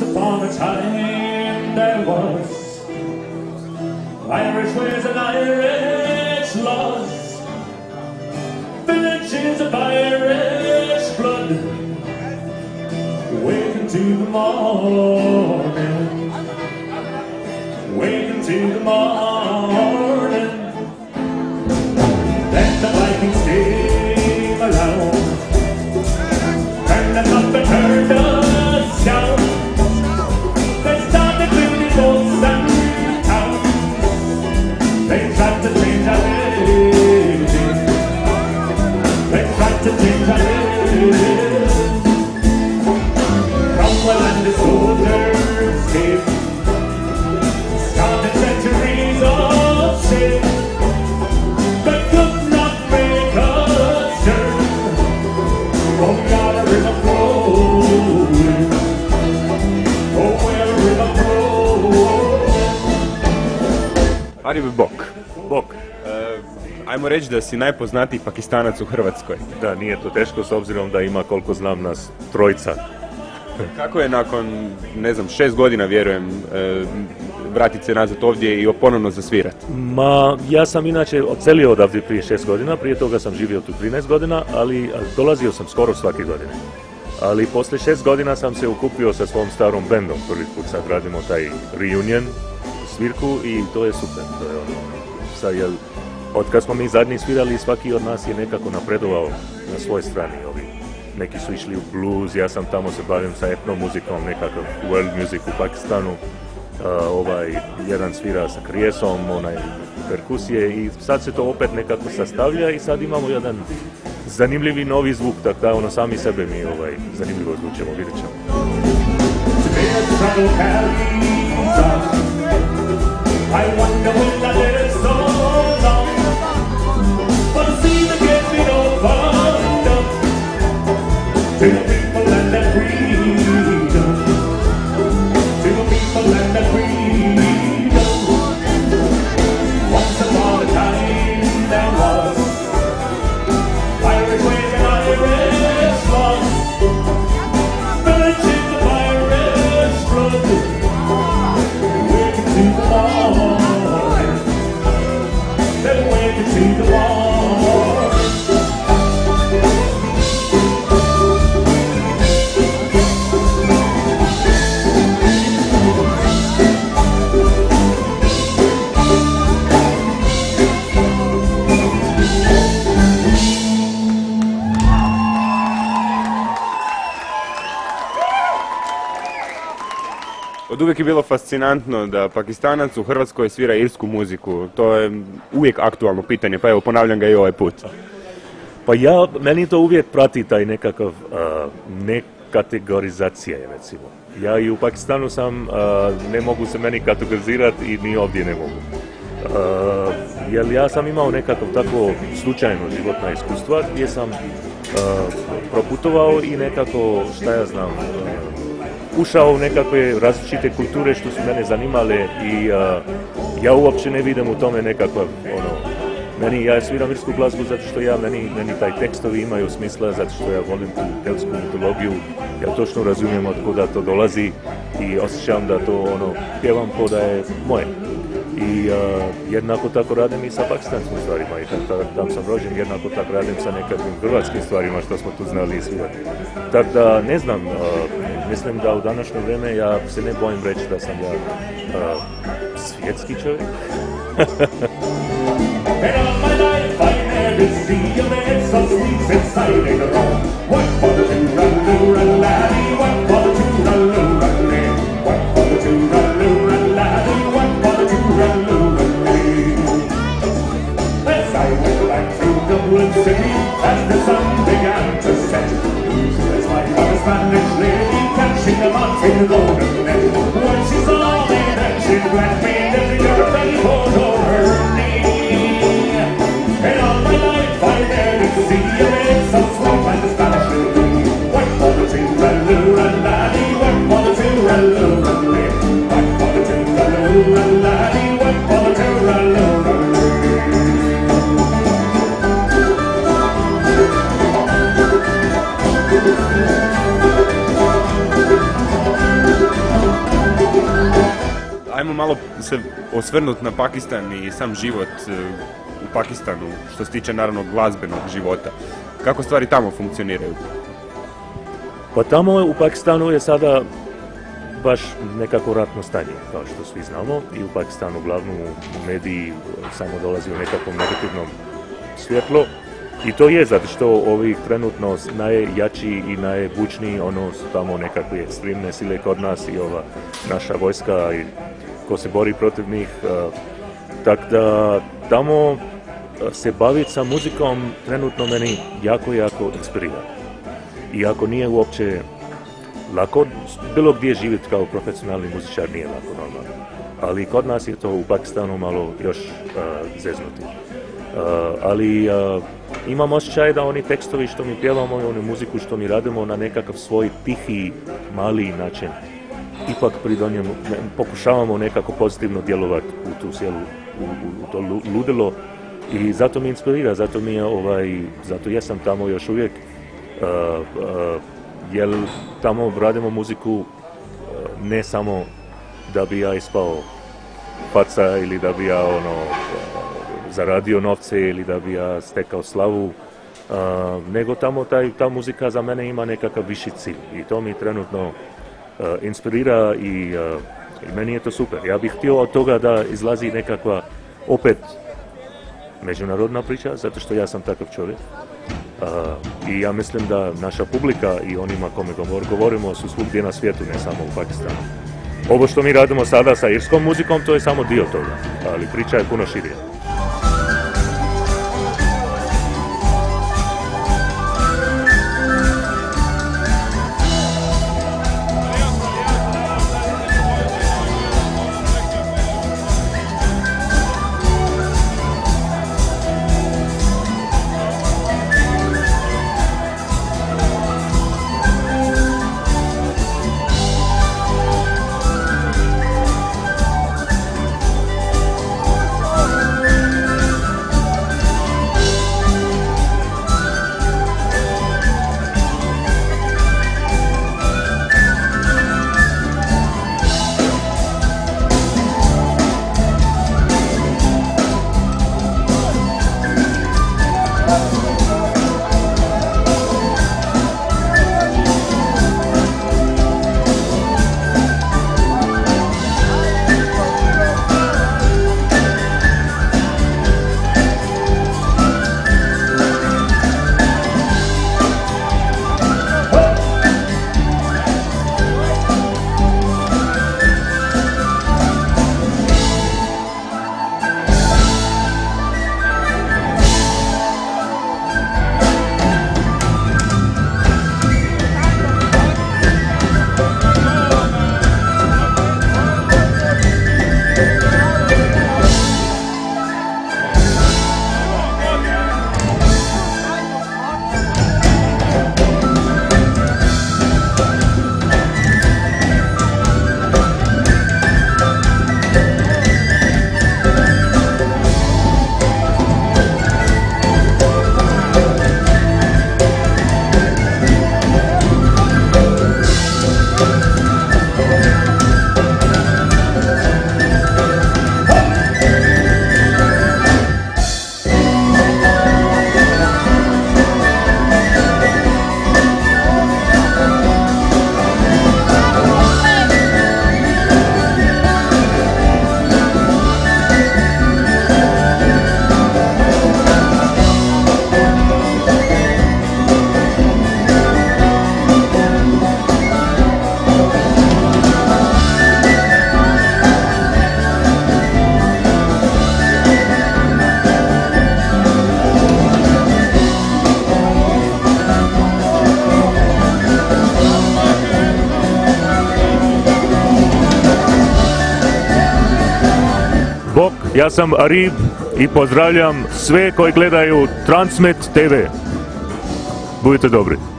Once upon a time there was Irish ways and Irish laws, villages of Irish blood, waking to the morning, waking to the morning. Let the Vikings came around, turned us up and turned us down. They started building boats and towns. They tried to change our living. They tried to change our living. Cromwell and his soldiers came, started centuries of shame. They could not make us turn. Oh, we got a river flowing. Oh, we're a river flowing. Arif Bok. Ajmo reći da si najpoznatiji Pakistanac u Hrvatskoj. Da, nije to teško s obzirom da ima, koliko znam, nas trojica. Kako je nakon, ne znam, 6 godina, vjerujem, vratiti se nazad ovdje i ponovno zasvirati? Ma, ja sam inače odselio odavde prije 6 godina, prije toga sam živio tu 13 godina, ali dolazio sam skoro svake godine. Ali poslije 6 godina sam se okupio sa svom starom bendom, prvi put sad radimo taj reunion, svirku i to je super. To je sad, od kad smo mi zadnji svirali, svaki od nas je nekako napredovao na svojoj strani. Neki su išli u blues, ja sam tamo se bavim sa etnomuzikom, nekakav world music u Pakistanu. Jedan svira sa krijesom, perkusije i sad se to opet nekako sastavlja i sad imamo jedan zanimljivi novi zvuk, tako da sami sebe mi zanimljivo zvučemo, vidjet ćemo. I wonder will I live so long, but see the gates being opened up to the people and their freedom, to the people and their freedom. Once upon a time there was Irish ways and Irish laws, villages of Irish blood, waking to the morning, they're waking to the morning. Od uvijek je bilo fascinantno da Pakistanac u Hrvatskoj svira irsku muziku. To je uvijek aktualno pitanje, pa evo ponavljam ga i ovaj put. Pa meni to uvijek prati taj nekakav nekategorizacija, recimo. Ja i u Pakistanu sam, ne mogu se meni kategorizirati i ni ovdje ne mogu. Jer ja sam imao nekakav tako slučajno životna iskustva gdje sam proputovao i nekako, šta ja znam, ušao u nekakve različite kulture što su mene zanimale i ja uopće ne vidim u tome nekakav, ja sviram irsku glazbu zato što meni taj tekstovi imaju smisla, zato što ja volim tu keltsku mitologiju, ja točno razumijem od kuda to dolazi i osjećam da to pjevam ko da je moje. I jednako tako radim i sa pakistanskim stvarima i tam sam rođen, jednako tako radim sa nekakvim hrvatskim stvarima što smo tu znali i svirati. Tako da ne znam, mislim da u današnje vrijeme ja se ne bojim reći da sam ja svjetski čovjek. City, as the sun began to set, there's like a Spanish lady catching the Martin golden net. When she saw me, then she left me, then you're ready for her knee. And all my life I never see a red so sweet like the Spanish lady. White for the tiraloo-ra-laddie, white for the tiraloo-ra-laddie, white for the tiraloo-ra-laddie, white for the tiraloo-ra-laddie. ajmo malo se osvrnuti na Pakistan i sam život u Pakistanu, što se tiče naravno glazbenog života. Kako stvari tamo funkcioniraju? Pa tamo u Pakistanu je sada baš nekako ratno stanje, kao što svi znamo, i u Pakistanu uglavnom mediji samo dolazi u nekakvom negativnom svjetlo. I to je zato što ovi trenutno najjači i najbučniji su tamo nekakve ekstremne sile kod nas i ova naša vojska i ko se bori protiv njih. Tako da tamo se baviti sa muzikom trenutno meni jako inspirira. Iako nije uopće lako, bilo gdje živjeti kao profesionalni muzičar nije lako normalno. Ali kod nas je to u Pakistanu malo još zeznuti. Ali imam osjećaj da oni tekstovi što mi pjevamo i onu muziku što mi radimo na nekakav svoj tihi, mali način ipak pridonjemo, pokušavamo nekako pozitivno djelovati u tu cijelu, u to ludilo i zato mi inspirira, zato jesam tamo još uvijek, jer tamo radimo muziku ne samo da bi ja ispao faca ili da bi ja zaradio novce ili da bi ja stekao slavu, nego tamo ta muzika za mene ima nekakav viši cilj i to mi trenutno inspirira i meni je to super. Ja bih htio od toga da izlazi nekakva opet međunarodna priča, zato što ja sam takav čovjek. I ja mislim da naša publika i onima kome govorimo su svugdje na svijetu, ne samo u Pakistanu. Ovo što mi radimo sada sa irskom muzikom, to je samo dio toga, ali priča je puno širija. Ja sam Arib i pozdravljam sve koji gledaju Transmet TV. Budite dobri.